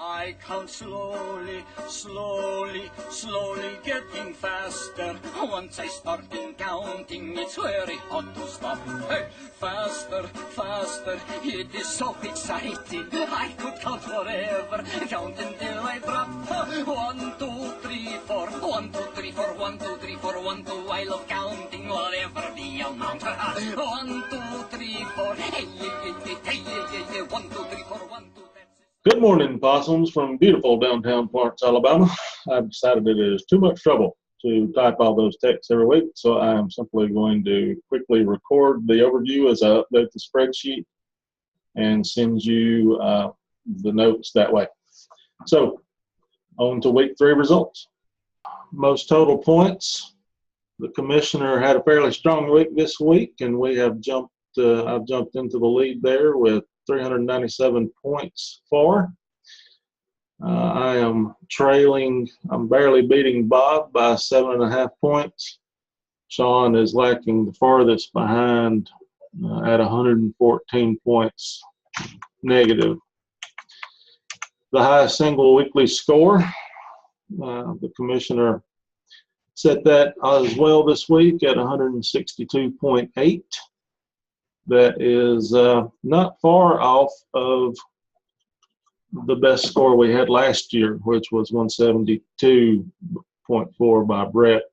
I count slowly, slowly, slowly getting faster. Once I start counting, it's very hard to stop. Hey, faster, faster, it is so exciting. I could count forever, count until I drop. 1, 2, 3, 4, 1, 2, 3, 4, 1, 2, 3, 4, 1, 2. I love counting whatever the amount. 1, 2, 3, 4, hey, hey, hey, hey, hey, 1, 2, 3, 4, 1, 2. Good morning, Possums, from beautiful downtown Florence, Alabama. I've decided it is too much trouble to type all those texts every week, so I am simply going to quickly record the overview as I update the spreadsheet and send you the notes that way. So, on to week 3 results. Most total points. The commissioner had a fairly strong week this week, and we have jumped. I've jumped into the lead there with 397 points for. I am trailing. I'm barely beating Bob by 7.5 points. Sean is lacking the farthest behind at 114 points negative. The highest single weekly score. The commissioner set that as well this week at 162.8. That is not far off of the best score we had last year, which was 172.4 by Brett.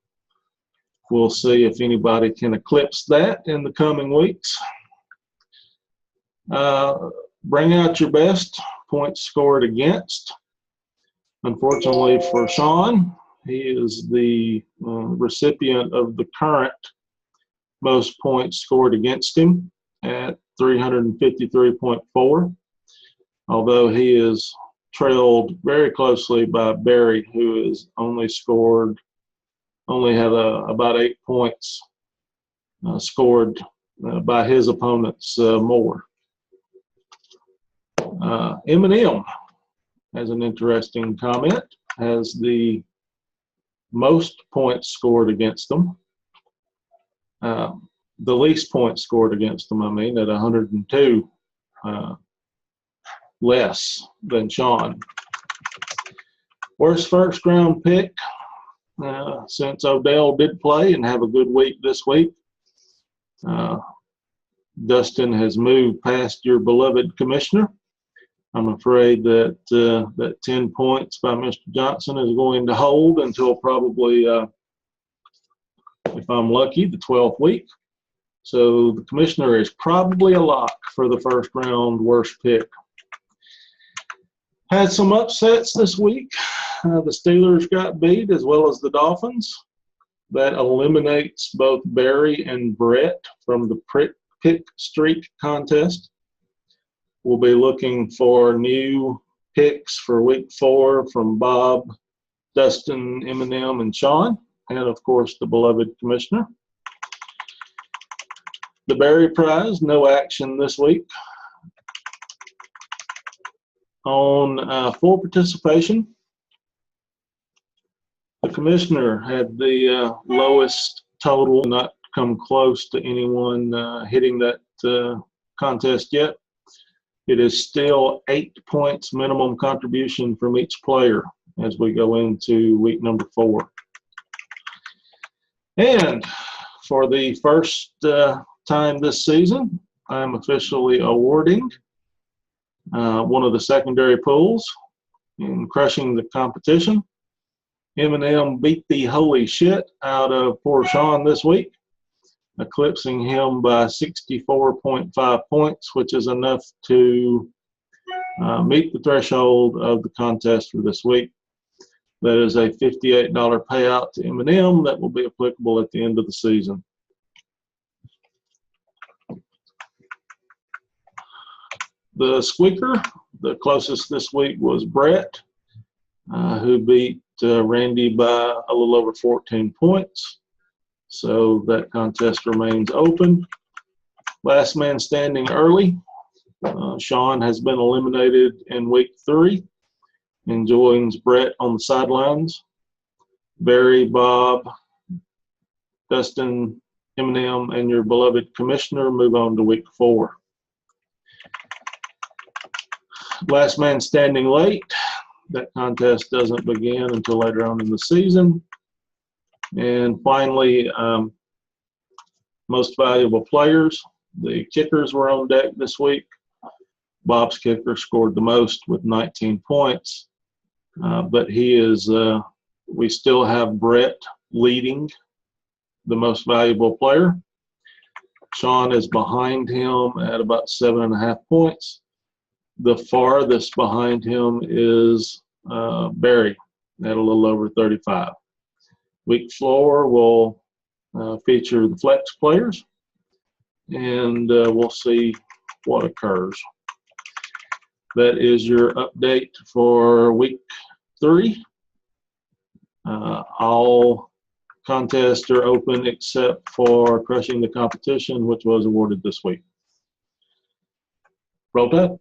We'll see if anybody can eclipse that in the coming weeks. Bring out your best points scored against. Unfortunately for Sean, he is the recipient of the current most points scored against him at 353.4, although he is trailed very closely by Barry, who has only had about 8 points scored by his opponents more. Eminem has an interesting comment, has the most points scored against them. The least points scored against them, at 102, less than Sean. Worst first round pick, since Odell did play and have a good week this week. Dustin has moved past your beloved commissioner. I'm afraid that that 10 points by Mr. Johnson is going to hold until probably, if I'm lucky, the 12th week. So the commissioner is probably a lock for the first round worst pick. Had some upsets this week. The Steelers got beat as well as the Dolphins. That eliminates both Barry and Brett from the pick streak contest. We'll be looking for new picks for week 4 from Bob, Dustin, Eminem, and Sean, and of course the beloved commissioner. The Barry Prize, no action this week. On full participation, the commissioner had the lowest total, not come close to anyone hitting that contest yet. It is still 8 points minimum contribution from each player as we go into week number 4. And for the first time this season, I'm officially awarding one of the secondary pools in crushing the competition. Eminem beat the holy shit out of poor Sean this week, eclipsing him by 64.5 points, which is enough to meet the threshold of the contest for this week. That is a $58 payout to Eminem that will be applicable at the end of the season. The squeaker, the closest this week was Brett, who beat Randy by a little over 14 points. So that contest remains open. Last man standing early. Sean has been eliminated in week 3 and joins Brett on the sidelines. Barry, Bob, Dustin, Eminem, and your beloved commissioner move on to week 4. Last man standing late. That contest doesn't begin until later on in the season. And finally, most valuable players. The kickers were on deck this week. Bob's kicker scored the most with 19 points. But he is, we still have Brett leading the most valuable player. Sean is behind him at about 7.5 points. The farthest behind him is Barry at a little over 35. Week 4 will feature the flex players, and we'll see what occurs. That is your update for week 3. All contests are open except for Crushing the Competition, which was awarded this week. Roll Tide.